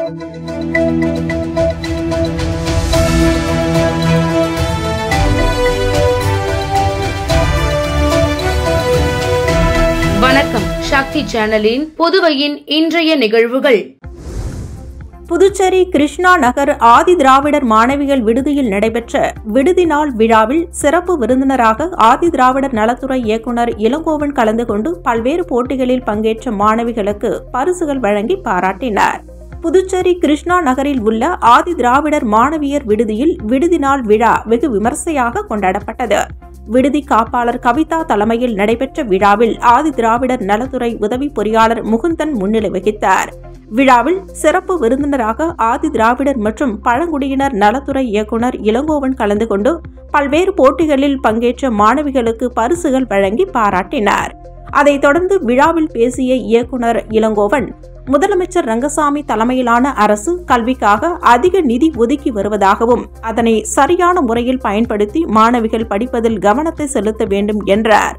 வணக்கம். சக்தி சேனலின் புதுவையின் இன்றைய நிகழ்வுகள். புதுச்சேரி கிருஷ்ணா நகர் ஆதி திராவிடர் மாணவிகள் விடுதியில் நடைபெற்ற விடுதி நாள் விழாவில் சிறப்பு விருந்தினராக ஆதி திராவிடர் நலத்துறை இயக்குநர் இளங்கோவன் கலந்து கொண்டு பல்வேறு போட்டிகளில் பங்கேற்ற மாணவிகளுக்கு பரிசுகள் வழங்கி பாராட்டினார். புதுச்சேரி கிருஷ்ணா நகரில் உள்ள ஆதி திராவிடர் மாணவியர் விடுதியில் விடுதி நாள் விழா வெகு விமர்சையாக கொண்டாடப்பட்டது. விடுதி காப்பாளர் கவிதா தலைமையில் நடைபெற்ற விழாவில் ஆதி திராவிடர் நலத்துறை உதவி பொறியாளர் முகுந்தன் முன்னிலை வகித்தார். விழாவில் சிறப்பு விருந்தினராக ஆதி திராவிடர் மற்றும் பழங்குடியினர் நலத்துறை இயக்குநர் இளங்கோவன் கலந்து கொண்டு பல்வேறு போட்டிகளில் பங்கேற்ற மாணவிகளுக்கு பரிசுகள் வழங்கி பாராட்டினார். அதைத் தொடர்ந்து விழாவில் பேசிய இயக்குநர் இளங்கோவன், முதலமைச்சர் ரங்கசாமி தலைமையிலான அரசு கல்விக்காக அதிக நிதி ஒதுக்கி வருவதாகவும் அதனை சரியான முறையில் பயன்படுத்தி மாணவிகள் படிப்பதில் கவனத்தை செலுத்த வேண்டும் என்றார்.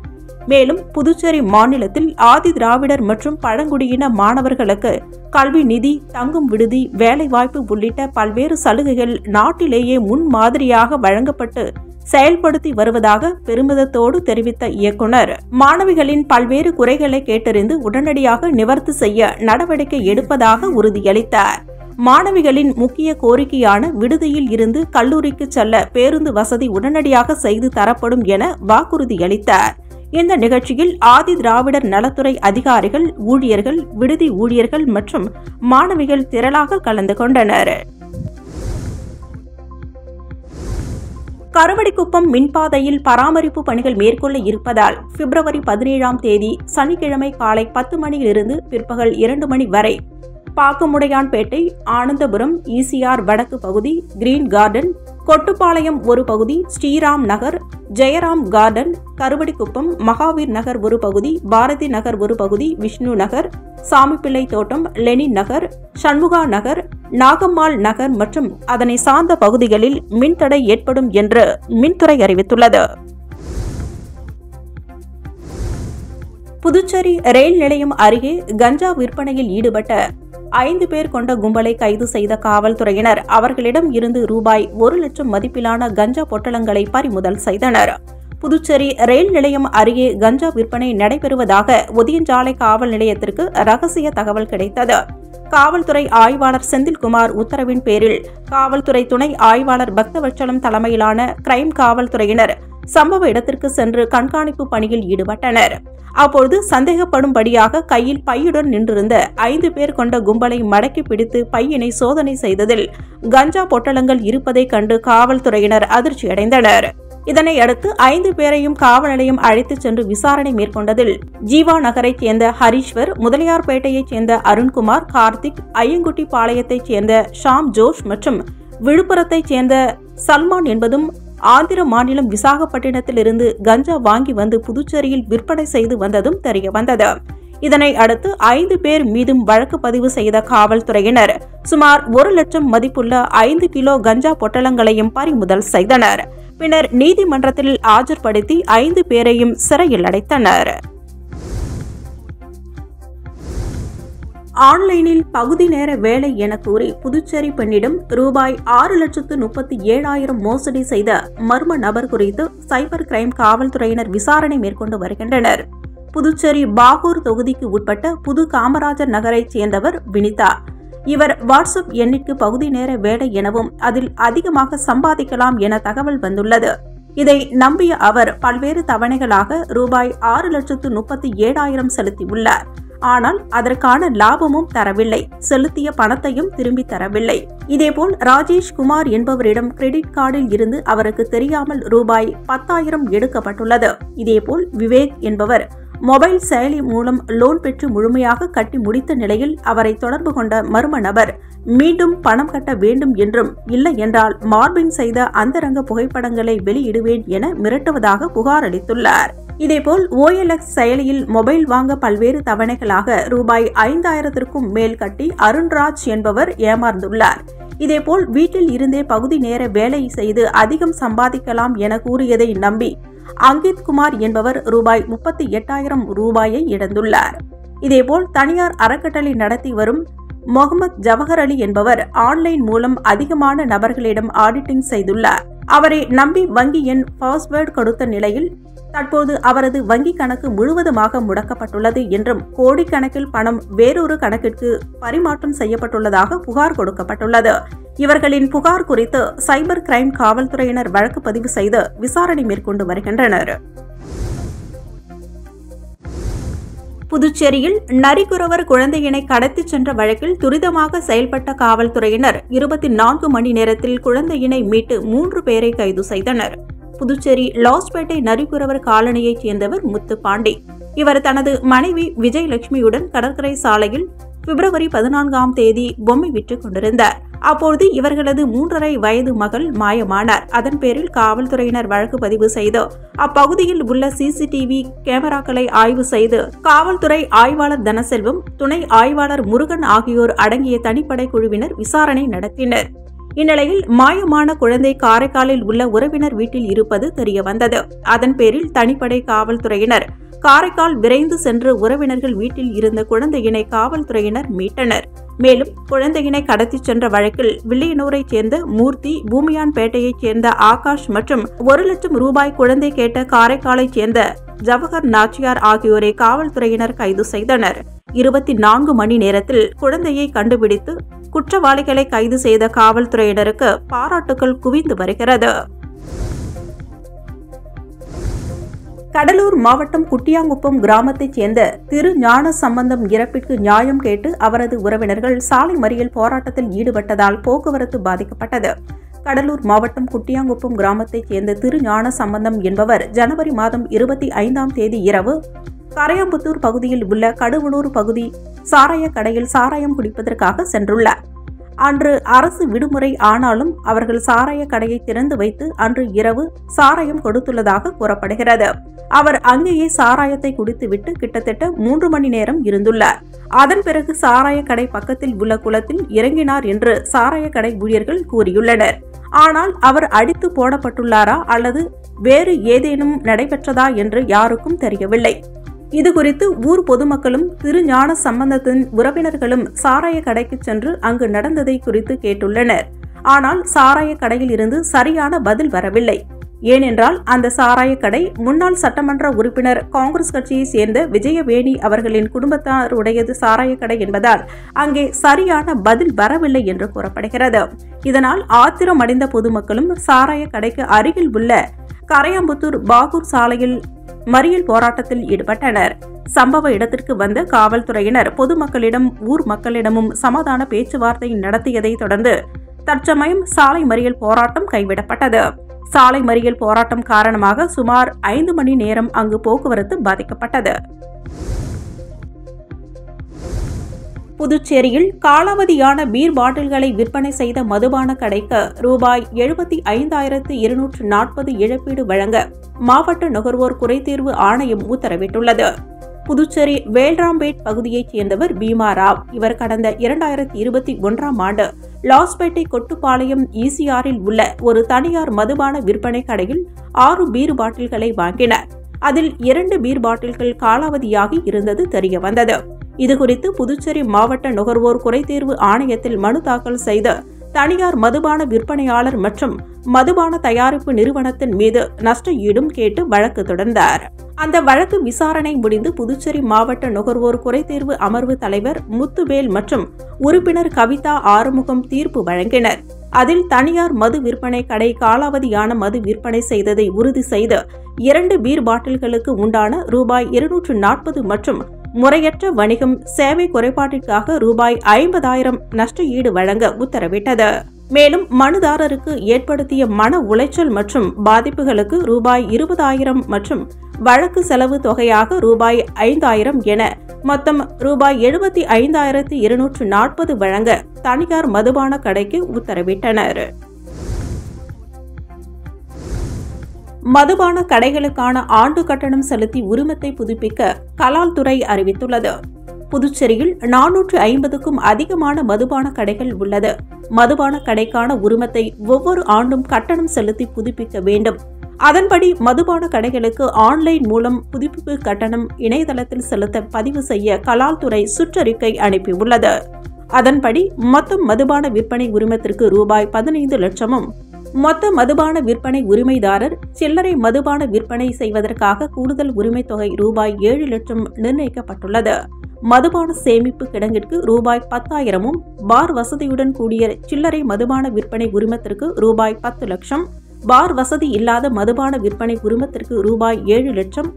மேலும் புதுச்சேரி மாநிலத்தில் ஆதி திராவிடர் மற்றும் பழங்குடியின மாணவர்களுக்கு கல்வி நிதி, தங்கும் விடுதி, வேலைவாய்ப்பு உள்ளிட்ட பல்வேறு சலுகைகள் நாட்டிலேயே முன்மாதிரியாக வழங்கப்பட்டு செயல்படுத்தி வருவதாக பெருமிதத்தோடு தெரிவித்த இயக்குநர், மாணவிகளின் பல்வேறு குறைகளை கேட்டறிந்து உடனடியாக நிவர்த்தி செய்ய நடவடிக்கை எடுப்பதாக உறுதியளித்தார். மாணவிகளின் முக்கிய கோரிக்கையான விடுதியில் இருந்து கல்லூரிக்கு செல்ல பேருந்து வசதி உடனடியாக செய்து தரப்படும் என வாக்குறுதியளித்தார். இந்த நிகழ்ச்சியில் ஆதி திராவிடர் நலத்துறை அதிகாரிகள், ஊழியர்கள், விடுதி ஊழியர்கள் மற்றும் மாணவிகள் திரளாக கலந்து கொண்டனர். கருவடிக்குப்பம் மின்பாதையில் பராமரிப்பு பணிகள் மேற்கொள்ள இருப்பதால் பிப்ரவரி 17ஆம் தேதி சனிக்கிழமை காலை 10 மணியிலிருந்து பிற்பகல் 2 மணி வரை பாக்கமுடையான்பேட்டை, ஆனந்தபுரம், ஈசிஆர் வடக்கு பகுதி, கிரீன் கார்டன், கொட்டுப்பாளையம் ஒரு பகுதி, ஸ்ரீராம் நகர், ஜெயராம் கார்டன், கருவடிக்குப்பம், மகாவீர் நகர் ஒரு பகுதி, பாரதி நகர் ஒரு பகுதி, விஷ்ணு நகர், சாமிப்பிள்ளை தோட்டம், லெனின் நகர், சண்முகா நகர், நாகம்மாள் நகர் மற்றும் அதனை சார்ந்த பகுதிகளில் மின்தடை ஏற்படும் என்று மின்துறை அறிவித்துள்ளது. புதுச்சேரி ரயில் நிலையம் அருகே கஞ்சா விற்பனையில் ஈடுபட்ட 5 பேர் கொண்ட கும்பலை கைது செய்த காவல்துறையினர் அவர்களிடம் இருந்து ரூபாய் 1 லட்சம் மதிப்பிலான கஞ்சா பொட்டலங்களை பறிமுதல் செய்தனர். புதுச்சேரி ரயில் நிலையம் அருகே கஞ்சா விற்பனை நடைபெறுவதாக ஒதியஞ்சாலை காவல் நிலையத்திற்கு ரகசிய தகவல் கிடைத்தது. காவல்துறை ஆய்வாளர் செந்தில்குமார் உத்தரவின் பேரில் காவல்துறை துணை ஆய்வாளர் பக்தவச்சலம் தலைமையிலான கிரைம் காவல்துறையினர் சம்பவ இடத்திற்கு சென்று கண்காணிப்பு பணியில் ஈடுபட்டனர். அப்பொழுது சந்தேகப்படும்படியாக கையில் பையுடன் நின்றிருந்த 5 பேர் கொண்ட கும்பலை மடக்கி பிடித்து பையினை சோதனை செய்ததில் கஞ்சா பொட்டலங்கள் இருப்பதைக் கண்டு காவல்துறையினர் அதிர்ச்சியடைந்தனர். இதனையடுத்து 5 பேரையும் காவல் நிலையம் அழைத்துச் சென்று விசாரணை மேற்கொண்டதில் ஜீவா நகரைச் சேர்ந்த ஹரீஸ்வர், முதலியார்பேட்டையைச் சேர்ந்த அருண்குமார், கார்த்திக், ஐயங்குட்டி பாளையத்தைச் சேர்ந்த ஷாம் ஜோஷ் மற்றும் விழுப்புரத்தைச் சேர்ந்த சல்மான் என்பதும் ஆந்திர மாநிலம் விசாகப்பட்டினத்திலிருந்து கஞ்சா வாங்கி வந்து புதுச்சேரியில் விற்பனை செய்து வந்ததும் தெரியவந்தது. இதனை அடுத்து 5 பேர் மீதும் வழக்கு பதிவு செய்த காவல்துறையினர் சுமார் 1 லட்சம் மதிப்புள்ள 5 கிலோ கஞ்சா பொட்டலங்களையும் பறிமுதல் செய்தனர். பின்னர் நீதிமன்றத்தில் ஆஜர்படுத்தி 5 பேரையும் சிறையில் அடைத்தனர். ஆன்லைனில் பகுதி நேர வேலை என கூறி புதுச்சேரி பெண்ணிடம் ரூபாய் 6,37,000 மோசடி செய்த மர்ம நபர் குறித்து சைபர் கிரைம் காவல்துறையினர் விசாரணை மேற்கொண்டு வருகின்றனர். புதுச்சேரி பாகூர் தொகுதிக்கு உட்பட்ட புது காமராஜர் நகரைச் சேர்ந்தவர் வினிதா. இவர் வாட்ஸ்அப் எண்ணிற்கு பகுதி நேர வேலை எனவும் அதில் அதிகமாக சம்பாதிக்கலாம் என தகவல் வந்துள்ளது. இதை நம்பிய அவர் பல்வேறு தவணைகளாக ரூபாய் 6,37,000 செலுத்தியுள்ளார். ஆனால் அதற்கான லாபமும் தரவில்லை, செலுத்திய பணத்தையும் திரும்பி தரவில்லை. இதேபோல் ராஜேஷ் குமார் என்பவரிடம் கிரெடிட் கார்டில் இருந்து அவருக்கு தெரியாமல் ரூபாய் 10,000 எடுக்கப்பட்டுள்ளது. இதேபோல் விவேக் என்பவர் மொபைல் செயலி மூலம் லோன் பெற்று முழுமையாக கட்டி முடித்த நிலையில் அவரை தொடர்பு கொண்ட மர்ம நபர் மீண்டும் பணம் கட்ட வேண்டும் என்றும், இல்லை என்றால் மார்பிங் செய்த அந்தரங்க புகைப்படங்களை வெளியிடுவேன் என மிரட்டுவதாக புகார் அளித்துள்ளார். இதேபோல் OLX செயலியில் மொபைல் வாங்க பல்வேறு தவணைகளாக ரூபாய் 5,000க்கும் மேல் கட்டி அருண்ராஜ் என்பவர் ஏமாந்துள்ளார். இதேபோல் வீட்டில் இருந்தே பகுதி நேர வேலை செய்து அதிகம் சம்பாதிக்கலாம் என கூறியதை நம்பி அங்கித் குமார் என்பவர் ரூபாய் 38,000 ரூபாயை இழந்துள்ளார். இதேபோல் தனியார் அறக்கட்டளை நடத்தி வரும் முகமது ஜவஹர் அலி என்பவர் ஆன்லைன் மூலம் அதிகமான நபர்களிடம் ஆடிட்டிங் செய்துள்ளார். அவரை நம்பி வங்கி எண் பாஸ்வேர்டு கொடுத்த நிலையில் தற்போது அவரது வங்கி கணக்கு முழுவதுமாக முடக்கப்பட்டுள்ளது என்றும் கோடிக்கணக்கில் பணம் வேறொரு கணக்கிற்கு பரிமாற்றம் செய்யப்பட்டுள்ளதாக புகார் கொடுக்கப்பட்டுள்ளது. இவர்களின் புகார் குறித்து சைபர் கிரைம் காவல்துறையினர் வழக்கு பதிவு செய்து விசாரணை மேற்கொண்டு வருகின்றனர். புதுச்சேரியில் நரிக்குறவர் குழந்தையினை கடத்திச் சென்ற வழக்கில் துரிதமாக செயல்பட்ட காவல்துறையினர் 24 மணி நேரத்தில் குழந்தையினை மீட்டு 3 பேரை கைது செய்தனர். புதுச்சேரி லாஸ்பேட்டை நரிக்குறவர் காலனியைச் சேர்ந்தவர் முத்துப்பாண்டி. இவர் தனது மனைவி விஜயலட்சுமியுடன் கடற்கரை சாலையில் பிப்ரவரி 14ஆம் தேதி பொம்மை விற்றுக் கொண்டிருந்தார். அப்போது இவர்களது 3.5 வயது மகள் மாயமானார். அதன் பேரில் காவல்துறையினர் வழக்கு பதிவு செய்து அப்பகுதியில் உள்ள சிசிடிவி கேமராக்களை ஆய்வு செய்து காவல்துறை ஆய்வாளர் தனசெல்வம், துணை ஆய்வாளர் முருகன் ஆகியோர் அடங்கிய தனிப்படை குழுவினர் விசாரணை நடத்தினர். இந்நிலையில் மாயமான குழந்தை காரைக்காலில் உள்ள உறவினர் வீட்டில் இருப்பது தெரியவந்தது. அதன் பேரில் தனிப்படை காவல்துறையினர் காரைக்கால் விரைந்து சென்று உறவினர்கள் வீட்டில் இருந்த குழந்தையினை காவல்துறையினர் மீட்டனர். மேலும் குழந்தையினை கடத்திச் சென்ற வழக்கில் வில்லியனூரைச் சேர்ந்த மூர்த்தி, பூமியான்பேட்டையைச் சேர்ந்த ஆகாஷ் மற்றும் 1 லட்சம் ரூபாய் குழந்தை கேட்ட காரைக்காலைச் சேர்ந்த ஜவஹர் நாச்சியார் ஆகியோரை காவல்துறையினர் கைது செய்தனர். 24 மணி நேரத்தில் குழந்தையை கண்டுபிடித்து குற்றவாளிகளை கைது செய்த காவல்துறையினருக்கு பாராட்டுகள் குவிந்து வருகிறது. கடலூர் மாவட்டம் குட்டியாங்குப்பம் கிராமத்தைச் சேர்ந்த திரு ஞான சம்பந்தம் இறப்பிற்கு நியாயம் கேட்டு அவரது உறவினர்கள் சாலை மறியல் போராட்டத்தில் ஈடுபட்டதால் போக்குவரத்து பாதிக்கப்பட்டது. கடலூர் மாவட்டம் குட்டியாங்குப்பம் கிராமத்தைச் சேர்ந்த திரு ஞான சம்பந்தம் என்பவர் ஜனவரி மாதம் 25ஆம் தேதி இரவு கரையாம்புத்தூர் பகுதியில் உள்ள கடுவனூர் பகுதி சாராய கடையில் சாராயம் குடிப்பதற்காக சென்றுள்ளார். அன்று அரசு விடுமுறை ஆனாலும் அவர்கள் சாராய கடையை திறந்து வைத்து அன்று இரவு சாராயம் கொடுத்துள்ளதாக கூறப்படுகிறது. அவர் அங்கேயே சாராயத்தை குடித்துவிட்டு கிட்டத்தட்ட 3 மணி நேரம் இருந்துள்ளார். அதன் பிறகு சாராய கடை பக்கத்தில் உள்ள குளத்தில் இறங்கினார் என்று சாராய கடை ஊழியர்கள் கூறியுள்ளனர். ஆனால் அவர் அடித்து போடப்பட்டுள்ளாரா அல்லது வேறு ஏதேனும் நடைபெற்றதா என்று யாருக்கும் தெரியவில்லை. இதுகுறித்து ஊர் பொதுமக்களும் திரு ஞான சம்பந்தத்தின் உறவினர்களும் சாராய கடைக்கு சென்று அங்கு நடந்ததை குறித்து கேட்டுள்ளனர். ஆனால் சாராய கடையில் இருந்து சரியான பதில் வரவில்லை. ஏனென்றால் அந்த சாராய கடை முன்னாள் சட்டமன்ற உறுப்பினர் காங்கிரஸ் கட்சியை சேர்ந்த விஜயவேணி அவர்களின் குடும்பத்தாருடையது சாராய கடை என்பதால் அங்கே சரியான பதில் வரவில்லை என்று கூறப்படுகிறது. இதனால் ஆத்திரமடைந்த பொதுமக்களும் சாராய கடைக்கு அருகில் உள்ள கரையாம்புத்தூர் பாகூர் சாலையில் மறியல் போராட்டத்தில் ஈடுபட்டனர். சம்பவ இடத்திற்கு வந்த காவல்துறையினர் பொதுமக்களிடம் ஊர் மக்களிடமும் சமாதான பேச்சுவார்த்தை நடத்தியதை தொடர்ந்து தற்சமயம் சாலை மறியல் போராட்டம் கைவிடப்பட்டது. சாலை மறியல் போராட்டம் காரணமாக சுமார் 5 மணி நேரம் அங்கு போக்குவரத்து பாதிக்கப்பட்டது. புதுச்சேரியில் காலாவதியான பீர் பாட்டில்களை விற்பனை செய்த மதுபான கடைக்கு ரூபாய் 75,240 இழப்பீடு வழங்க மாவட்ட நுகர்வோர் குறைதீர்வு ஆணையம் உத்தரவிட்டுள்ளது. புதுச்சேரி வேல்ராம்பேட் பகுதியைச் சேர்ந்தவர் பீமா ராவ். இவர் கடந்த 2021ஆம் ஆண்டு லாஸ்பேட்டை கொட்டுப்பாளையம் ECRல் உள்ள ஒரு தனியார் மதுபான விற்பனை கடையில் 6 பீர் பாட்டில்களை வாங்கினார். அதில் 2 பீர் பாட்டில்கள் காலாவதியாகி இருந்தது தெரியவந்தது. இதுகுறித்து புதுச்சேரி மாவட்ட நுகர்வோர் குறைதீர்வு ஆணையத்தில் மனு தாக்கல் செய்து தனியார் மதுபான விற்பனையாளர் மற்றும் மதுபான தயாரிப்பு நிறுவனத்தின் மீது நஷ்ட ஈடும் கேட்டு வழக்கு தொடர்ந்தார். அந்த வழக்கு விசாரணை முடிந்து புதுச்சேரி மாவட்ட நுகர்வோர் குறைதீர்வு அமர்வு தலைவர் முத்துவேல் மற்றும் உறுப்பினர் கவிதா ஆறுமுகம் தீர்ப்பு வழங்கினர். அதில் தனியார் மது விற்பனை கடை காலாவதியான மது விற்பனை செய்ததை உறுதி செய்து 2 பீர் பாட்டில்களுக்கு உண்டான ரூபாய் 240 மற்றும் முறையற்ற வணிகம் சேவை குறைபாட்டிற்காக ரூபாய் 50,000 நஷ்ட ஈடு வழங்க உத்தரவிட்டது. மேலும் மனுதாரருக்கு ஏற்படுத்திய மன உளைச்சல் மற்றும் பாதிப்புகளுக்கு ரூபாய் 20,000 மற்றும் வழக்கு செலவு தொகையாக ரூபாய் 5,000 என மொத்தம் ரூபாய் 75,240 வழங்க தனியார் மதுபான கடைக்கு உத்தரவிட்டனர். மதுபான கடைகளுக்கான ஆண்டு கட்டணம் செலுத்தி உரிமத்தை புதுப்பிக்க கலால் துறை அறிவித்துள்ளது. புதுச்சேரியில் 450க்கும் அதிகமான மதுபான கடைகள் உள்ளது. மதுபான கடைக்கான உரிமத்தை ஒவ்வொரு ஆண்டும் கட்டணம் செலுத்தி புதுப்பிக்க வேண்டும். அதன்படி மதுபான கடைகளுக்கு ஆன்லைன் மூலம் புதுப்பிப்பு கட்டணம் இணையதளத்தில் செலுத்த பதிவு செய்ய கலால் துறை சுற்றறிக்கை அனுப்பியுள்ளது. அதன்படி மொத்த மதுபான விற்பனை உரிமத்திற்கு ரூபாய் 15 லட்சமும், மொத்த மதுபான விற்பனை உரிமைதாரர் சில்லறை மதுபான விற்பனை செய்வதற்காக கூடுதல் உரிமை தொகை ரூபாய் 7 லட்சம் நிர்ணயிக்கப்பட்டுள்ளது. மதுபான சேமிப்பு கிடங்கிற்கு ரூபாய் 10,000மும், பார் வசதியுடன் கூடிய சில்லறை மதுபான விற்பனை உரிமத்திற்கு ரூபாய் 10 லட்சம், பார் வசதி இல்லாத மதுபான விற்பனை உரிமத்திற்கு ரூபாய் 7 லட்சம்,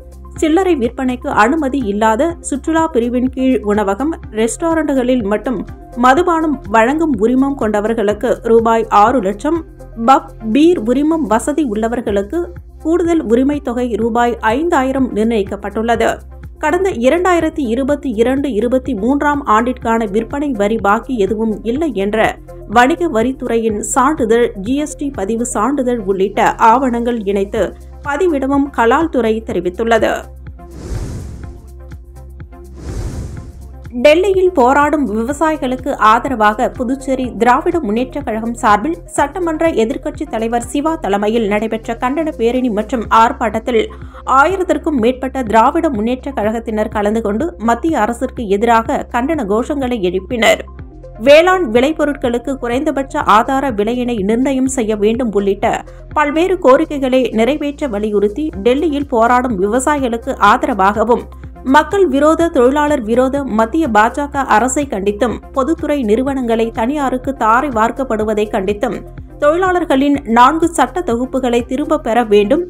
சில்லறை விற்பனைக்கு அனுமதி இல்லாத சுற்றுலா பிரிவின் கீழ் உணவகம், ரெஸ்டாரண்டுகளில் மட்டும் மதுபானம் வழங்கும் உரிமம் கொண்டவர்களுக்கு ரூபாய் 6 லட்சம், பப், பீர் உரிமம் வசதி உள்ளவர்களுக்கு கூடுதல் உரிமை தொகை ரூபாய் 5,000 நிர்ணயிக்கப்பட்டுள்ளது. கடந்த 2022-23 ஆண்டிற்கான விற்பனை வரி பாக்கி எதுவும் இல்லை என்ற வணிக வரித்துறையின் சான்றிதழ், ஜிஎஸ்டி பதிவு சான்றிதழ் உள்ளிட்ட ஆவணங்கள் இணைத்து பதிவிடவும் கலால் துறை தெரிவித்துள்ளது. டெல்லியில் போராடும் விவசாயிகளுக்கு ஆதரவாக புதுச்சேரி திராவிட முன்னேற்றக் கழகம் சார்பில் சட்டமன்ற எதிர்க்கட்சித் தலைவர் சிவா தலைமையில் நடைபெற்ற கண்டன பேரணி மற்றும் ஆர்ப்பாட்டத்தில் 1000க்கும் மேற்பட்ட திராவிட முன்னேற்றக் கழகத்தினர் கலந்து கொண்டு மத்திய அரசிற்கு எதிராக கண்டன கோஷங்களை எழுப்பினர். வேளாண் விளைபொருட்களுக்கு குறைந்தபட்ச ஆதார விலையினை நிர்ணயம் செய்ய வேண்டும் உள்ளிட்ட பல்வேறு கோரிக்கைகளை நிறைவேற்ற வலியுறுத்தி டெல்லியில் போராடும் விவசாயிகளுக்கு ஆதரவாகவும், மக்கள் விரோத, தொழிலாளர் விரோத மத்திய பாஜக அரசை கண்டித்தும், பொதுத்துறை நிறுவனங்களை தனியாருக்கு தாரை வார்க்கப்படுவதை கண்டித்தும், தொழிலாளர்களின் 4 சட்ட தொகுப்புகளை திரும்ப பெற வேண்டும்,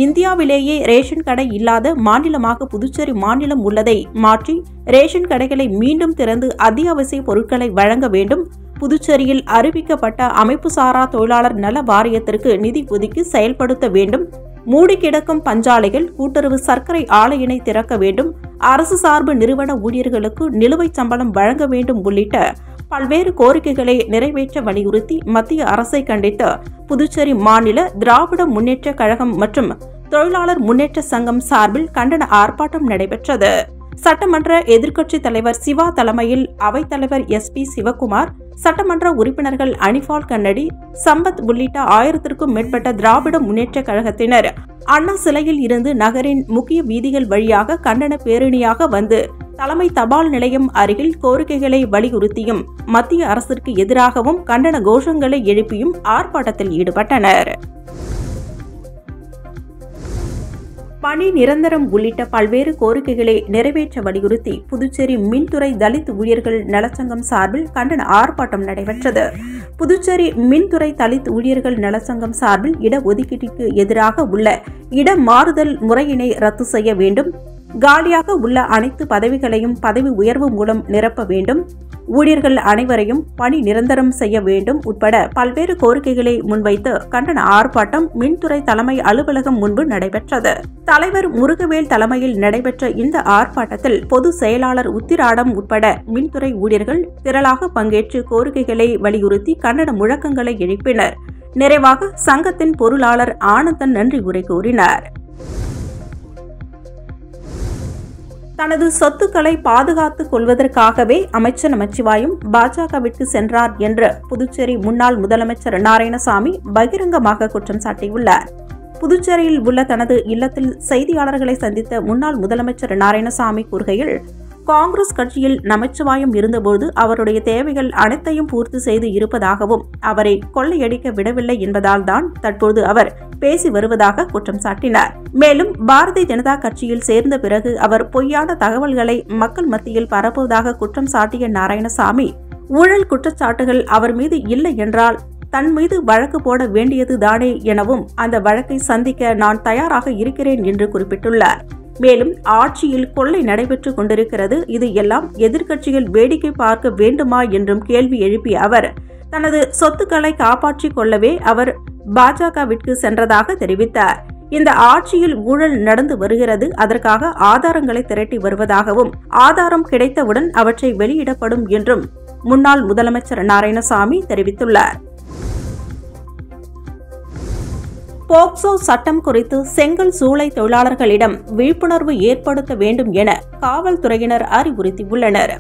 இந்தியாவிலேயே ரேஷன் கடை இல்லாத மாநிலமாக புதுச்சேரி மாநிலம் உள்ளதை மாற்றி ரேஷன் கடைகளை மீண்டும் திறந்து அத்தியாவசிய பொருட்களை வழங்க வேண்டும், புதுச்சேரியில் அறிவிக்கப்பட்ட அமைப்புசாரா தொழிலாளர் நல வாரியத்திற்கு நிதி ஒதுக்கி செயல்படுத்த வேண்டும், மூடி கிடக்கும் பஞ்சாலைகள், கூட்டுறவு சர்க்கரை ஆலையினை திறக்க வேண்டும், அரசு சார்பு நிறுவன ஊழியர்களுக்கு நிலுவைச் சம்பளம் வழங்க வேண்டும் உள்ளிட்ட பல்வேறு கோரிக்கைகளை நிறைவேற்ற வலியுறுத்தி மத்திய அரசை கண்டித்து புதுச்சேரி மாநில திராவிட முன்னேற்றக் கழகம் மற்றும் தொழிலாளர் முன்னேற்ற சங்கம் சார்பில் கண்டன ஆர்ப்பாட்டம் நடைபெற்றது. சட்டமன்ற எதிர்க்கட்சித் தலைவர் சிவா தலைமையில் அவைத்தலைவர் SP சிவகுமார், சட்டமன்ற உறுப்பினர்கள் அனிபால் கண்ணடி, சம்பத் உள்ளிட்ட 1000க்கும் மேற்பட்ட திராவிட முன்னேற்றக் கழகத்தினர் அண்ணா சிலையில் இருந்து நகரின் முக்கிய வீதிகள் வழியாக கண்டன பேரணியாக வந்து தலைமை தபால் நிலையம் அருகில் கோரிக்கைகளை வலியுறுத்தியும், மத்திய அரசிற்கு எதிராகவும் கண்டன கோஷங்களை எழுப்பியும் ஆர்ப்பாட்டத்தில் ஈடுபட்டனர். பணி நிரந்தரம் உள்ளிட்ட பல்வேறு கோரிக்கைகளை நிறைவேற்ற வலியுறுத்தி புதுச்சேரி மின்துறை தலித் ஊழியர்கள் நலச்சங்கம் சார்பில் கண்டன ஆர்ப்பாட்டம் நடைபெற்றது. புதுச்சேரி மின்துறை தலித் ஊழியர்கள் நலச்சங்கம் சார்பில் இடஒதுக்கீட்டிற்கு எதிராக உள்ள இட மாறுதல் முறையினை ரத்து செய்ய வேண்டும், காலியாக உள்ள அனைத்து பதவிகளையும் பதவி உயர்வு மூலம் நிரப்ப வேண்டும், ஊழியர்கள் அனைவரையும் பணி நிரந்தரம் செய்ய வேண்டும் உட்பட பல்வேறு கோரிக்கைகளை முன்வைத்து கண்டன ஆர்ப்பாட்டம் மின்துறை தலைமை அலுவலகம் முன்பு நடைபெற்றது. தலைவர் முருகவேல் தலைமையில் நடைபெற்ற இந்த ஆர்ப்பாட்டத்தில் பொது செயலாளர் உத்திராடம் உட்பட மின்துறை ஊழியர்கள் திரளாக பங்கேற்று கோரிக்கைகளை வலியுறுத்தி கண்டன முழக்கங்களை எழுப்பினர். நிறைவாக சங்கத்தின் பொருளாளர் ஆனந்தன் நன்றி உரை கூறினார். தனது சொத்துக்களை பாதுகாத்துக் கொள்வதற்காகவே அமைச்சர் நமச்சிவாயம் பாஜகவிற்கு சென்றார் என்று புதுச்சேரி முன்னாள் முதலமைச்சர் நாராயணசாமி பகிரங்கமாக குற்றம் சாட்டியுள்ளார். புதுச்சேரியில் உள்ள தனது இல்லத்தில் செய்தியாளர்களை சந்தித்த முன்னாள் முதலமைச்சர் நாராயணசாமி கூறுகையில், காங்கிரஸ் கட்சியில் நமச்சிவாயம் இருந்தபோது அவருடைய தேவைகள் அனைத்தையும் பூர்த்தி செய்து இருப்பதாகவும், அவரை கொள்ளையடிக்க விடவில்லை என்பதால் தான் தற்போது அவர் பேசி வருவதாக குற்றம் சாட்டினார். மேலும் பாரதிய ஜனதா கட்சியில் சேர்ந்த பிறகு அவர் பொய்யான தகவல்களை மக்கள் மத்தியில் பரப்புவதாக குற்றம் சாட்டிய நாராயணசாமி, ஊழல் குற்றச்சாட்டுகள் அவர் மீது இல்லை என்றால் தன் மீது வழக்கு போட வேண்டியது தானே எனவும், அந்த வழக்கை சந்திக்க நான் தயாராக இருக்கிறேன் என்று குறிப்பிட்டுள்ளார். மேலும் ஆட்சியில் கொள்ளை நடைபெற்றுக் கொண்டிருக்கிறது, இது எல்லாம் எதிர்க்கட்சிகள் வேடிக்கை பார்க்க வேண்டுமா என்றும் கேள்வி எழுப்பிய அவர், தனது சொத்துக்களை காப்பாற்றிக் கொள்ளவே அவர் பாஜகவிற்கு சென்றதாக தெரிவித்தார். இந்த ஆட்சியில் ஊழல் நடந்து வருகிறது, அதற்காக ஆதாரங்களை திரட்டி வருவதாகவும், ஆதாரம் கிடைத்தவுடன் அவற்றை வெளியிடப்படும் என்றும் முன்னாள் முதலமைச்சர் நாராயணசாமி தெரிவித்துள்ளார். போக்சோ சட்டம் குறித்து செங்கல் சூளை தொழிலாளர்களிடம் விழிப்புணர்வு ஏற்படுத்த வேண்டும் என காவல்துறையினர் அறிவுறுத்தியுள்ளனர்.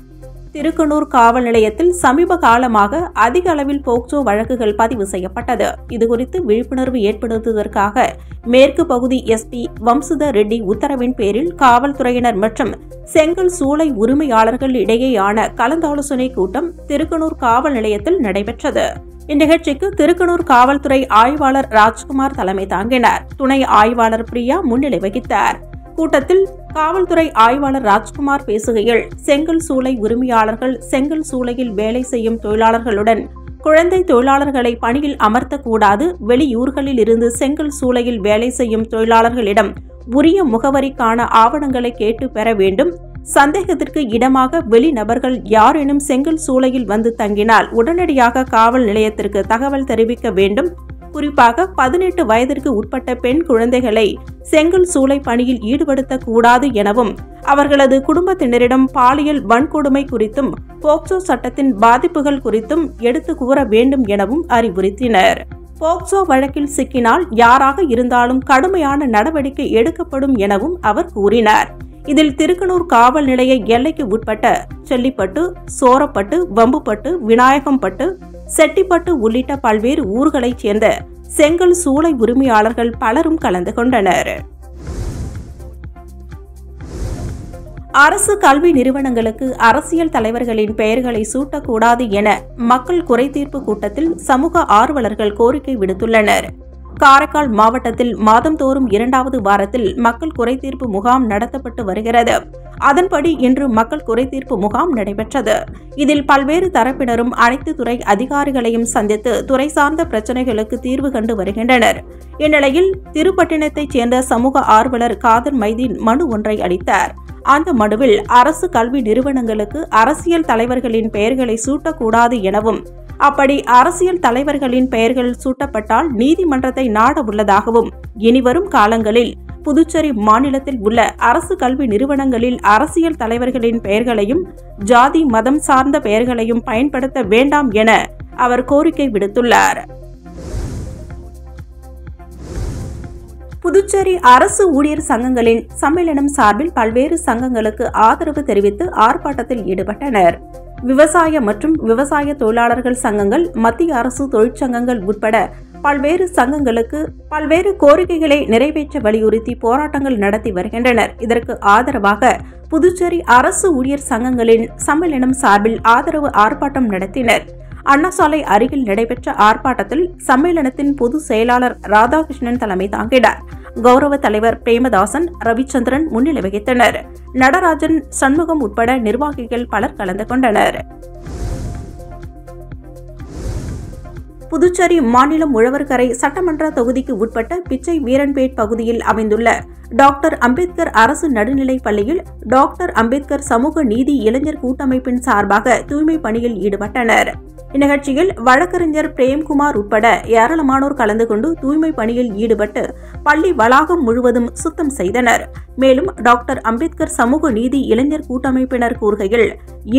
திருக்கனூர் காவல் நிலையத்தில் சமீப காலமாக அதிக அளவில் போக்சோ வழக்குகள் பதிவு செய்யப்பட்டது. இதுகுறித்து விழிப்புணர்வு ஏற்படுத்துவதற்காக மேற்கு பகுதி எஸ்பி வம்சுதர் ரெட்டி உத்தரவின் பேரில் காவல்துறையினர் மற்றும் செங்கல் சூளை உரிமையாளர்கள் இடையேயான கலந்தாலோசனை கூட்டம் திருக்கனூர் காவல் நிலையத்தில் நடைபெற்றது. இந்நிகழ்ச்சிக்கு திருக்கனூர் காவல்துறை ஆய்வாளர் ராஜ்குமார் தலைமை தாங்கினார். துணை ஆய்வாளர் பிரியா முன்னிலை வகித்தார். கூட்டத்தில் காவல்துறை ஆய்வாளர் ராஜ்குமார் பேசுகையில், செங்கல் சூளை உரிமையாளர்கள் செங்கல் சூளையில் வேலை செய்யும் தொழிலாளர்களுடன் குழந்தை தொழிலாளர்களை பணியில் அமர்த்தக்கூடாது, வெளியூர்களில் இருந்து செங்கல் சூளையில் வேலை செய்யும் தொழிலாளர்களிடம் உரிய முகவரிக்கான ஆவணங்களை கேட்டு பெற வேண்டும், சந்தேகத்திற்கு இடமாக வெளிநபர்கள் யாரேனும் செங்கல் சூளையில் வந்து தங்கினால் உடனடியாக காவல் நிலையத்திற்கு தகவல் தெரிவிக்க வேண்டும், குறிப்பாக 18 வயதிற்கு உட்பட்ட பெண் குழந்தைகளை செங்கல் சூளை பணியில் ஈடுபடுத்தக்கூடாது எனவும், அவர்களது குடும்பத்தினரிடம் பாலியல் வன்கொடுமை குறித்தும் போக்சோ சட்டத்தின் பாதிப்புகள் குறித்தும் எடுத்து கூற வேண்டும் எனவும் அறிவுறுத்தினர். போக்சோ வழக்கில் சிக்கினால் யாராக இருந்தாலும் கடுமையான நடவடிக்கை எடுக்கப்படும் எனவும் அவர் கூறினார். இதில் திருக்கனூர் காவல் நிலைய எல்லைக்கு உட்பட்ட செல்லிப்பட்டு, சோரப்பட்டு, வம்புப்பட்டு, விநாயகம்பட்டு, செட்டிப்பட்டு உள்ளிட்ட பல்வேறு ஊர்களைச் சேர்ந்த செங்கல் சூளை உரிமையாளர்கள் பலரும் கலந்து கொண்டனர். அரசு கல்வி நிறுவனங்களுக்கு அரசியல் தலைவர்களின் பெயர்களை சூட்டக்கூடாது என மக்கள் குறைதீர்ப்பு கூட்டத்தில் சமூக ஆர்வலர்கள் கோரிக்கை விடுத்துள்ளனர். காரைக்கால் மாவட்டத்தில் மாதந்தோறும் 2வது வாரத்தில் மக்கள் குறைதீர்ப்பு முகாம் நடத்தப்பட்டு வருகிறது. அதன்படி இன்று மக்கள் குறைதீர்ப்பு முகாம் நடைபெற்றது. இதில் பல்வேறு தரப்பினரும் அனைத்து துறை அதிகாரிகளையும் சந்தித்து துறை சார்ந்த பிரச்சினைகளுக்கு தீர்வு கண்டு வருகின்றனர். இந்நிலையில் திருப்பட்டினத்தைச் சேர்ந்த சமூக ஆர்வலர் காதர் மைதீன் மனு ஒன்றை அளித்தார். அந்த மனுவில் அரசு கல்வி நிறுவனங்களுக்கு அரசியல் தலைவர்களின் பெயர்களை சூட்டக்கூடாது எனவும், அப்படி அரசியல் தலைவர்களின் பெயர்கள் சூட்டப்பட்டால் நீதிமன்றத்தை நாட உள்ளதாகவும், இனிவரும் காலங்களில் புதுச்சேரி மாநிலத்தில் உள்ள அரசு கல்வி நிறுவனங்களில் அரசியல் தலைவர்களின் பெயர்களையும் ஜாதி மதம் சார்ந்த பெயர்களையும் பயன்படுத்த வேண்டாம் என அவர் கோரிக்கை விடுத்துள்ளார். புதுச்சேரி அரசு ஊழியர் சங்கங்களின் சம்மேளனம் சார்பில் பல்வேறு சங்கங்களுக்கு ஆதரவு தெரிவித்து ஆர்ப்பாட்டத்தில் ஈடுபட்டனர். விவசாய மற்றும் விவசாய தொழிலாளர்கள் சங்கங்கள், மத்திய அரசு தொழிற்சங்கங்கள் உட்பட பல்வேறு சங்கங்களுக்கு பல்வேறு கோரிக்கைகளை நிறைவேற்ற வலியுறுத்தி போராட்டங்கள் நடத்தி வருகின்றனர். இதற்கு ஆதரவாக புதுச்சேரி அரசு ஊழியர் சங்கங்களின் சம்மேளனம் சார்பில் ஆதரவு ஆர்ப்பாட்டம் நடத்தினர். அண்ணா சாலை அருகில் நடைபெற்ற ஆர்ப்பாட்டத்தில் சம்மேளனத்தின் பொதுச் செயலாளர் ராதாகிருஷ்ணன் தலைமை தாங்கினார். கௌரவ தலைவர் பிரேமதாசன், ரவிச்சந்திரன் முன்னிலை வகித்தனர். நடராஜன், சண்முகம் உட்பட நிர்வாகிகள் பலர் கலந்து கொண்டனர். புதுச்சேரி மாநிலம் உழவர்கரை சட்டமன்ற தொகுதிக்கு உட்பட்ட பிச்சை வீரன்பேட் பகுதியில் அமைந்துள்ள டாக்டர் அம்பேத்கர் அரசு நடுநிலைப் பள்ளியில் டாக்டர் அம்பேத்கர் சமூக நீதி இளைஞர் கூட்டமைப்பின் சார்பாக தூய்மை பணியில் ஈடுபட்டனர். இந்நிகழ்ச்சியில் வழக்கறிஞர் பிரேம்குமார் உட்பட ஏராளமானோர் கலந்து கொண்டு தூய்மை பணியில் ஈடுபட்டு பள்ளி வளாகம் முழுவதும் சுத்தம் செய்தனர். மேலும் டாக்டர் அம்பேத்கர் சமூக நீதி இளைஞர் கூட்டமைப்பினர் கூறுகையில்,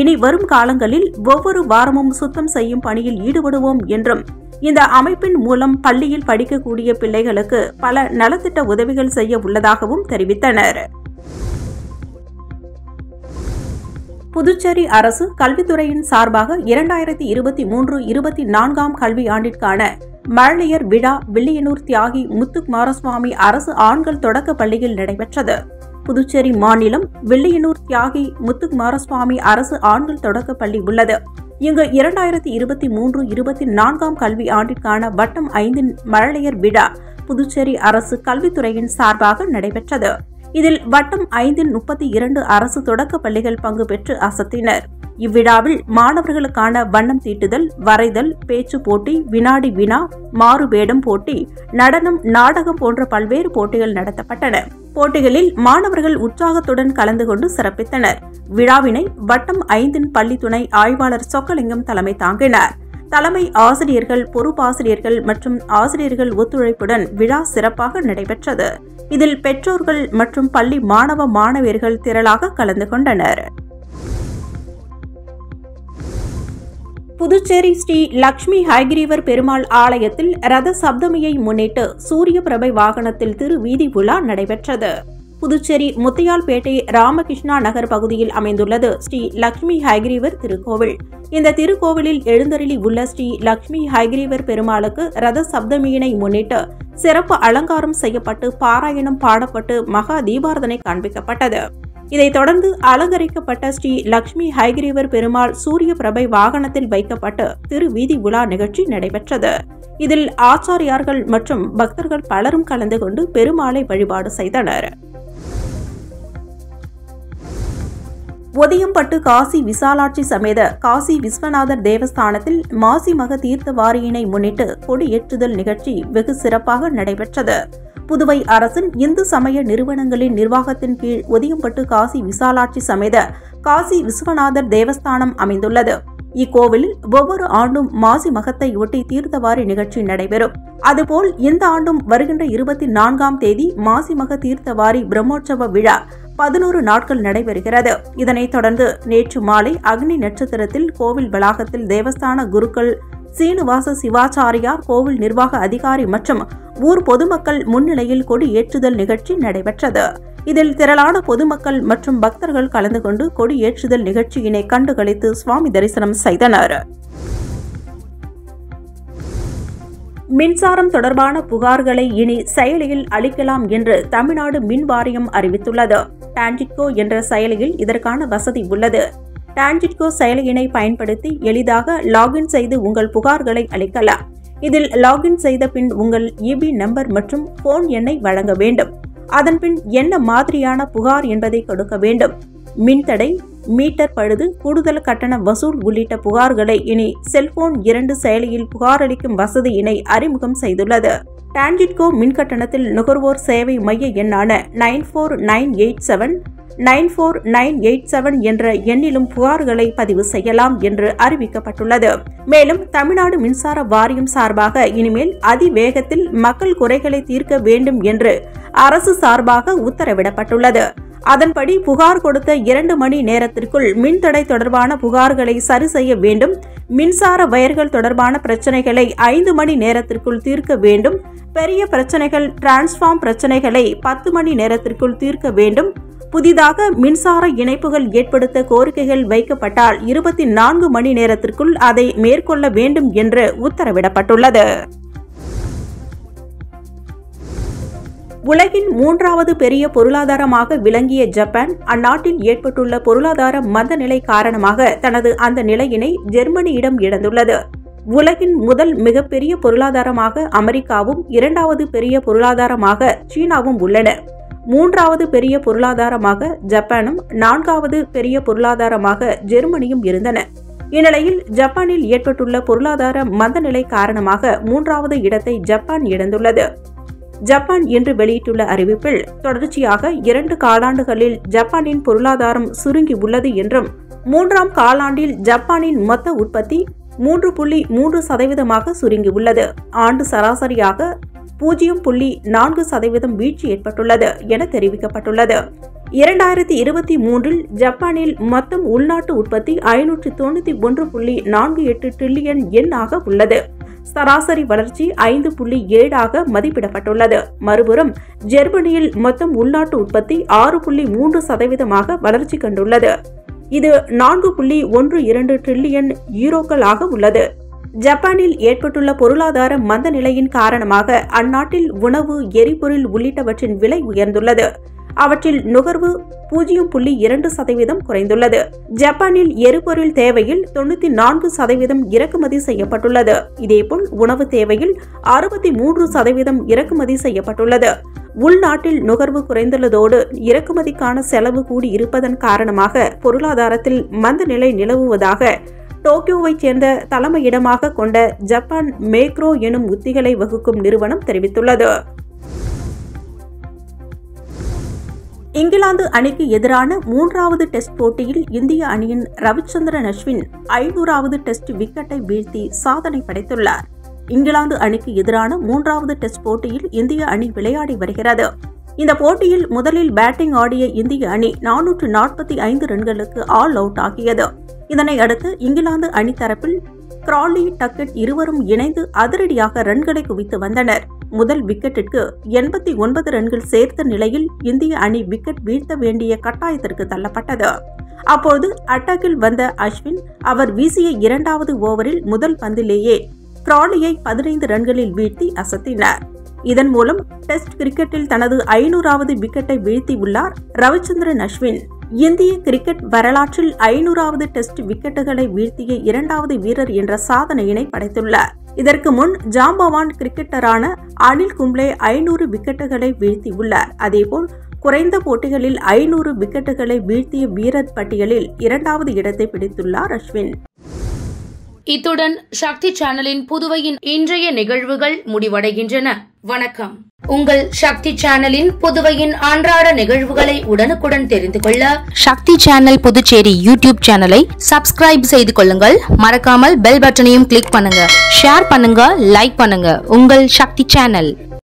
இனி வரும் காலங்களில் ஒவ்வொரு வாரமும் சுத்தம் செய்யும் பணியில் ஈடுபடுவோம் என்றும், இந்த அமைப்பின் மூலம் பள்ளியில் படிக்கக்கூடிய பிள்ளைகளுக்கு பல நலத்திட்ட உதவிகள் செய்ய உள்ளதாகவும் தெரிவித்தனர். புதுச்சேரி அரசு கல்வித்துறையின் சார்பாக 2023-24 கல்வி ஆண்டிற்கான மழலையர் விழா வில்லியனூர் தியாகி முத்துக்குமாரசுவாமி அரசு ஆண்கள் தொடக்க பள்ளியில் நடைபெற்றது. புதுச்சேரி மாநிலம் வில்லியனூர் தியாகி முத்துக்குமாரசுவாமி அரசு ஆண்கள் தொடக்க பள்ளி உள்ளது. இங்கு 2023-24 கல்வி ஆண்டிற்கான வட்டம் 5 மழலையர் விழா புதுச்சேரி அரசு கல்வித்துறையின் சார்பாக நடைபெற்றது. இதில் வட்டம் 5 32 அரசு தொடக்க பள்ளிகள் பங்கு பெற்று அசத்தினர். இவ்விழாவில் மாணவர்களுக்கான வண்ணம் தீட்டுதல், வரைதல், பேச்சு போட்டி, வினாடி வினா, மாறுவேடம் போட்டி, நடனம், நாடகம் போன்ற பல்வேறு போட்டிகள் நடத்தப்பட்டன. போட்டிகளில் மாணவர்கள் உற்சாகத்துடன் கலந்து கொண்டு சிறப்பித்தனர். விழாவினை வட்டம் 5 பள்ளி துணை ஆய்வாளர் சொக்கலிங்கம் தலைமை தாங்கினார். தலைமை ஆசிரியர்கள், பொறுப்பாசிரியர்கள் மற்றும் ஆசிரியர்கள் ஒத்துழைப்புடன் விழா சிறப்பாக நடைபெற்றது. இதில் பெற்றோர்கள் மற்றும் பள்ளி மாணவ மாணவியர்கள் திரளாக கலந்து கொண்டனர். புதுச்சேரி ஸ்ரீ லட்சுமி ஹயகிரீவர் பெருமாள் ஆலயத்தில் ரத சப்தமியை முன்னிட்டு சூரிய பிரபை வாகனத்தில் திருவீதி உலா நடைபெற்றது. புதுச்சேரி முத்தியால்பேட்டை ராமகிருஷ்ணா நகர் பகுதியில் அமைந்துள்ளது ஸ்ரீ லட்சுமி ஹயக்ரீவர் திருக்கோவில். இந்த திருக்கோவிலில் எழுந்தருளி உள்ள ஸ்ரீ லட்சுமி ஹயக்ரீவர் பெருமாளுக்கு ரத சப்தமியினை முன்னிட்டு சிறப்பு அலங்காரம் செய்யப்பட்டு பாராயணம் பாடப்பட்டு மகா தீபாரதனை காண்பிக்கப்பட்டது. இதைத் தொடர்ந்து அலங்கரிக்கப்பட்ட ஸ்ரீ லட்சுமி ஹயக்ரீவர் பெருமாள் சூரிய பிரபை வாகனத்தில் வைக்கப்பட்டு திருவீதி உலா நிகழ்ச்சி நடைபெற்றது. இதில் ஆச்சாரியார்கள் மற்றும் பக்தர்கள் பலரும் கலந்து கொண்டு பெருமாளை வழிபாடு செய்தனர். ஒதியம்பட்டு காசி விசாலாட்சி சமேத காசி விஸ்வநாதர் தேவஸ்தானத்தில் மாசி மக தீர்த்த வாரியினை முன்னிட்டு கொடியேற்றுதல் நிகழ்ச்சி வெகு சிறப்பாக நடைபெற்றது. புதுவை அரசின் இந்து சமய நிறுவனங்களின் நிர்வாகத்தின் கீழ் ஒதியம்பட்டு காசி விசாலாட்சி சமேத காசி விஸ்வநாதர் தேவஸ்தானம் அமைந்துள்ளது. இக்கோவிலில் ஒவ்வொரு ஆண்டும் மாசி மகத்தை ஒட்டி தீர்த்தவாரி நிகழ்ச்சி நடைபெறும். அதுபோல் இந்த ஆண்டும் வருகின்ற 24ஆம் தேதி மாசி மக தீர்த்தவாரி பிரம்மோற்சவ விழா 11 நாட்கள் நடைபெறுகிறது. இதனைத் தொடர்ந்து நேற்று மாலை அக்னி நட்சத்திரத்தில் கோவில் வளாகத்தில் தேவஸ்தான குருக்கள் சீனிவாச சிவாச்சாரியார், கோவில் நிர்வாக அதிகாரி மற்றும் ஊர் பொதுமக்கள் முன்னிலையில் கொடி ஏற்றுதல் நிகழ்ச்சி நடைபெற்றது. இதில் திரளான பொதுமக்கள் மற்றும் பக்தர்கள் கலந்து கொண்டு கொடி ஏற்றுதல் நிகழ்ச்சியினை கண்டுகளித்து சுவாமி தரிசனம் செய்தனர். மின்சாரம் தொடர்பான புகார்களை இனி செயலியில் அளிக்கலாம் என்று தமிழ்நாடு மின் வாரியம் அறிவித்துள்ளது. டான்ஜிட்கோ என்ற செயலியில் இதற்கான வசதி உள்ளது. டான்ஜிட்கோ செயலியினை பயன்படுத்தி எளிதாக லாகின் செய்து உங்கள் புகார்களை அளிக்கலாம். இதில் லாகின் செய்த பின் உங்கள் இபி நம்பர் மற்றும் போன் எண்ணை வழங்க வேண்டும். அதன்பின் என்ன மாதிரியான புகார் என்பதை கொடுக்க வேண்டும். மின்தடை, மீட்டர் பழுது, கூடுதல் கட்டண வசூல் உள்ளிட்ட புகார்களை இனி செல்போன் 2 செயலியில் புகாரளிக்கும் வசதியினை அறிமுகம் செய்துள்ளது. டான்ஜிட்கோ மின்கட்டணத்தில் நுகர்வோர் சேவை மைய எண்ணான 949879 என்ற எண்ணிலும் புகார்களை பதிவு செய்யலாம் என்று அறிவிக்கப்பட்டுள்ளது. மேலும் தமிழ்நாடு மின்சார வாரியம் சார்பாக இனிமேல் அதிவேகத்தில் மக்கள் குறைகளை தீர்க்க வேண்டும் என்று அரசு சார்பாக உத்தரவிடப்பட்டுள்ளது. அதன்படி புகார் கொடுத்த 2 மணி நேரத்திற்குள் மின்தடை தொடர்பான புகார்களை சரி செய்ய வேண்டும். மின்சார வயர்கள் தொடர்பான பிரச்சனைகளை 5 மணி நேரத்திற்குள் தீர்க்க வேண்டும். பெரிய பிரச்சனைகள், டிரான்ஸ்பார்ம் பிரச்சனைகளை 10 மணி நேரத்திற்குள் தீர்க்க வேண்டும். புதிதாக மின்சார இணைப்புகள் ஏற்படுத்த கோரிக்கைகள் வைக்கப்பட்டால் 24 மணி நேரத்திற்குள் அதை மேற்கொள்ள வேண்டும் என்று உத்தரவிடப்பட்டுள்ளது. உலகின் 3வது பெரிய பொருளாதாரமாக விளங்கிய ஜப்பான் அந்நாட்டில் ஏற்பட்டுள்ள பொருளாதார மந்தநிலை காரணமாக தனது அந்த நிலையினை ஜெர்மனியிடம் இழந்துள்ளது. உலகின் முதல் மிகப்பெரிய பொருளாதாரமாக அமெரிக்காவும் 2வது பெரிய பொருளாதாரமாக சீனாவும் உள்ளன. 3வது பெரிய பொருளாதாரமாக ஜப்பானும் 4வது பெரிய பொருளாதாரமாக ஜெர்மனியும் இருந்தன. இந்நிலையில் ஜப்பானில் ஏற்பட்டுள்ள பொருளாதார மந்தநிலை காரணமாக 3வது இடத்தை ஜப்பான் இழந்துள்ளது. ஜப்பான் இன்று வெளியிட்டுள்ள அறிவிப்பில் தொடர்ச்சியாக 2 காலாண்டுகளில் ஜப்பானின் பொருளாதாரம் சுருங்கி உள்ளது என்றும் 3ஆம் காலாண்டில் ஜப்பானின் மொத்த உற்பத்தி 3.3% சுருங்கியுள்ளது. ஆண்டு சராசரியாக 0.4% வீழ்ச்சி ஏற்பட்டுள்ளது என தெரிவிக்கப்பட்டுள்ளது. 2023இல் ஜப்பானில் மொத்தம் உள்நாட்டு உற்பத்தி 591.48 டிரில்லியன் யென் ஆக உள்ளது. சராசரி வளர்ச்சி 5.7 மதிப்பிடப்பட்டுள்ளது. மறுபுறம் ஜெர்மனியில் மொத்தம் உள்நாட்டு உற்பத்தி 6.3% வளர்ச்சி கண்டுள்ளது. இது 4.12 டிரில்லியன் யூரோக்கள் ஆக உள்ளது. ஜப்பானில் ஏற்பட்டுள்ள பொருளாதார மந்த நிலையின் காரணமாக அந்நாட்டில் உணவு, எரிபொருள் உள்ளிட்டவற்றின் விலை உயர்ந்துள்ளது. அவற்றில் நுகர்வு 0.2% குறைந்துள்ளது. ஜப்பானில் எரிபொருள் தேவையில் 94% இறக்குமதி செய்யப்பட்டுள்ளது. இதேபோல் உணவு தேவையில் 63% இறக்குமதி செய்யப்பட்டுள்ளது. உள்நாட்டில் நுகர்வு குறைந்துள்ளதோடு இறக்குமதிக்கான செலவு கூடி இருப்பதன் காரணமாக பொருளாதாரத்தில் மந்த நிலை நிலவுவதாக டோக்கியோவைச் சேர்ந்த தலைமையிடமாக கொண்ட ஜப்பான் மேக்ரோ எனும் உத்திகளை வகுக்கும் நிறுவனம் தெரிவித்துள்ளது. இங்கிலாந்து அணிக்கு எதிரான 3வது டெஸ்ட் போட்டியில் இந்திய அணியின் ரவிச்சந்திரன் அஸ்வின் 500வது டெஸ்ட் விக்கெட்டை வீழ்த்தி சாதனை படைத்துள்ளார். இங்கிலாந்து அணிக்கு எதிரான 3வது டெஸ்ட் போட்டியில் இந்திய அணி விளையாடி வருகிறது. இந்த போட்டியில் முதலில் பேட்டிங் ஆடிய இந்திய அணி 445 ரன்களுக்கு ஆல் அவுட் ஆகியது. இதனை அடுத்து இங்கிலாந்து அணி தரப்பில் கிராலி, டக்கெட் இருவரும் இணைந்து அதிரடியாக ரன்களை குவித்து வந்தனர். முதல் விக்கெட்டிற்கு 89 ரன்கள் சேர்த்த நிலையில் இந்திய அணி விக்கெட் வீழ்த்த வேண்டிய கட்டாயத்திற்கு தள்ளப்பட்டது. அப்போது அட்டாக்கில் வந்த அஸ்வின் அவர் வீசிய இரண்டாவது ஓவரில் முதல் பந்திலேயே கிராலியை 15 ரன்களில் வீழ்த்தி அசத்தினார். இதன் மூலம் டெஸ்ட் கிரிக்கெட்டில் தனது 500வது விக்கெட்டை வீழ்த்தியுள்ளார் ரவிச்சந்திரன் அஸ்வின். இந்திய கிரிக்கெட் வரலாற்றில் 500வது டெஸ்ட் விக்கெட்டுகளை வீழ்த்திய இரண்டாவது வீரர் என்ற சாதனையினை படைத்துள்ளார். இதற்கு முன் ஜாம்பவான் கிரிக்கெட்டரான அனில் கும்ப்ளே 500 விக்கெட்டுகளை வீழ்த்தியுள்ளார். அதேபோல் குறைந்த போட்டிகளில் 500 விக்கெட்டுகளை வீழ்த்திய வீரர் பட்டியலில் 2வது இடத்தை பிடித்துள்ளார் அஸ்வின். இத்துடன் சக்தி சேனலின் புதுவையின் இன்றைய நிகழ்வுகள் முடிவடைகின்றன. வணக்கம். உங்கள் சக்தி சேனலின் புதுவையின் அன்றாட நிகழ்வுகளை உடனுக்குடன் தெரிந்து கொள்ள சக்தி சேனல் புதுச்சேரி யூடியூப் சேனலை சப்ஸ்கிரைப் செய்து கொள்ளுங்கள். மறக்காமல் பெல் பட்டனையும் கிளிக் பண்ணுங்க, ஷேர் பண்ணுங்க, லைக் பண்ணுங்க. உங்கள் சக்தி சேனல்.